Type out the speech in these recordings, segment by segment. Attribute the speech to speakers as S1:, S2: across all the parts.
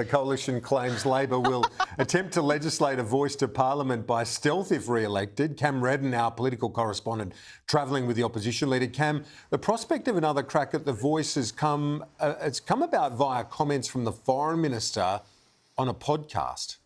S1: The coalition claims Labor will attempt to legislate a voice to Parliament by stealth if re-elected. Cam Redden, our political correspondent, travelling with the opposition leader. Cam, the prospect of another crack at the voice has come about via comments from the Foreign Minister on a podcast.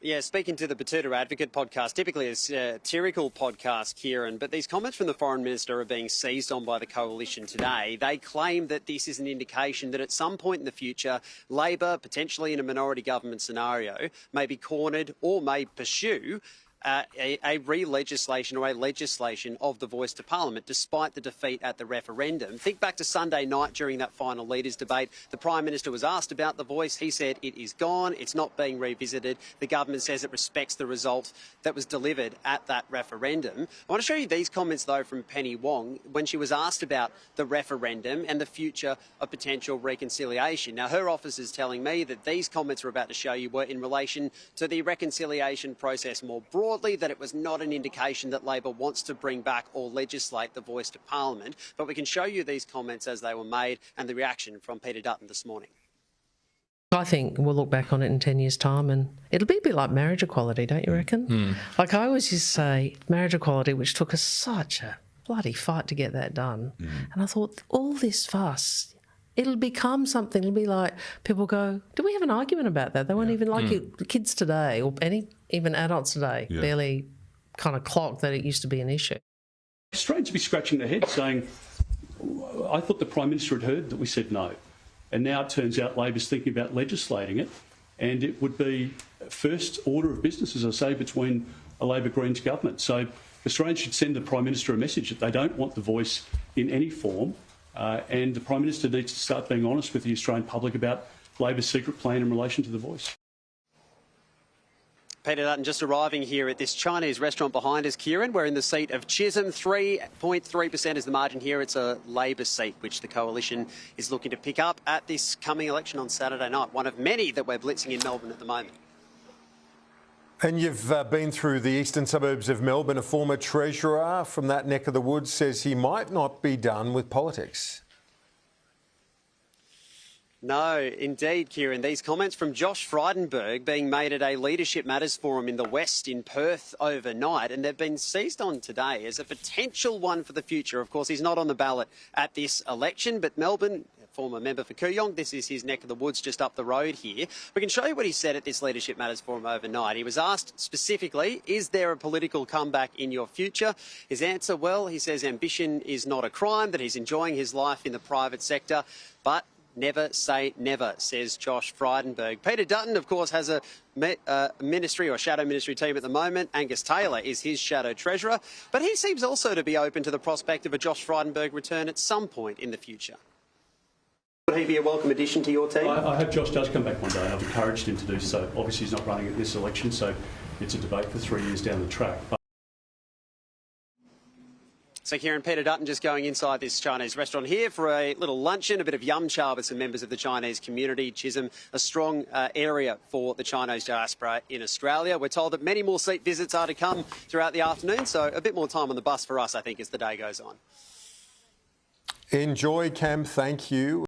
S2: Yeah, speaking to the Batuta Advocate podcast, typically a satirical podcast, Kieran, but these comments from the Foreign Minister are being seized on by the Coalition today. They claim that this is an indication that at some point in the future, Labor, potentially in a minority government scenario, may be cornered or may pursue a re-legislation or a legislation of the voice to Parliament, despite the defeat at the referendum. Think back to Sunday night during that final Leaders debate. The Prime Minister was asked about the voice. He said it is gone. It's not being revisited. The government says it respects the result that was delivered at that referendum. I want to show you these comments, though, from Penny Wong when she was asked about the referendum and the future of potential reconciliation. Now, her office is telling me that these comments we're about to show you were in relation to the reconciliation process more broadly, that it was not an indication that Labor wants to bring back or legislate the voice to Parliament. But we can show you these comments as they were made and the reaction from Peter Dutton this morning.
S3: I think we'll look back on it in 10 years' time and it'll be a bit like marriage equality, don't you reckon? Like I always used to say, marriage equality, which took us such a bloody fight to get that done. And I thought, all this fuss, it'll become something. It'll be like people go, do we have an argument about that? They won't even like it. Kids today or even adults today barely kind of clock that it used to be an issue.
S4: It's strange to be scratching their head saying, I thought the Prime Minister had heard that we said no. And now it turns out Labor's thinking about legislating it. And it would be first order of business, as I say, between a Labor-Greens government. So Australians should send the Prime Minister a message that they don't want the voice in any form. And the Prime Minister needs to start being honest with the Australian public about Labor's secret plan in relation to the voice.
S2: Peter Dutton just arriving here at this Chinese restaurant behind us, Kieran. We're in the seat of Chisholm. 3.3% is the margin here. It's a Labor seat, which the Coalition is looking to pick up at this coming election on Saturday night, one of many that we're blitzing in Melbourne at the moment.
S1: And you've been through the eastern suburbs of Melbourne. A former treasurer from that neck of the woods says he might not be done with politics.
S2: No, indeed, Kieran. These comments from Josh Frydenberg being made at a Leadership Matters forum in the West in Perth overnight, and they've been seized on today as a potential one for the future. Of course, he's not on the ballot at this election, but Melbourne, former member for Kooyong, this is his neck of the woods just up the road here. We can show you what he said at this Leadership Matters forum overnight. He was asked specifically, is there a political comeback in your future? His answer, well, he says ambition is not a crime, that he's enjoying his life in the private sector, but never say never, says Josh Frydenberg. Peter Dutton, of course, has a ministry or shadow ministry team at the moment. Angus Taylor is his shadow treasurer, but he seems also to be open to the prospect of a Josh Frydenberg return at some point in the future. Would he be a welcome addition to your team?
S4: I hope Josh does come back one day. I've encouraged him to do so. Obviously, he's not running at this election, so it's a debate for 3 years down the track.
S2: So, Kieran, Peter Dutton just going inside this Chinese restaurant here for a little luncheon, a bit of yum cha with some members of the Chinese community. Chisholm, a strong area for the Chinese diaspora in Australia. We're told that many more seat visits are to come throughout the afternoon, so a bit more time on the bus for us, I think, as the day goes on.
S1: Enjoy, Cam. Thank you.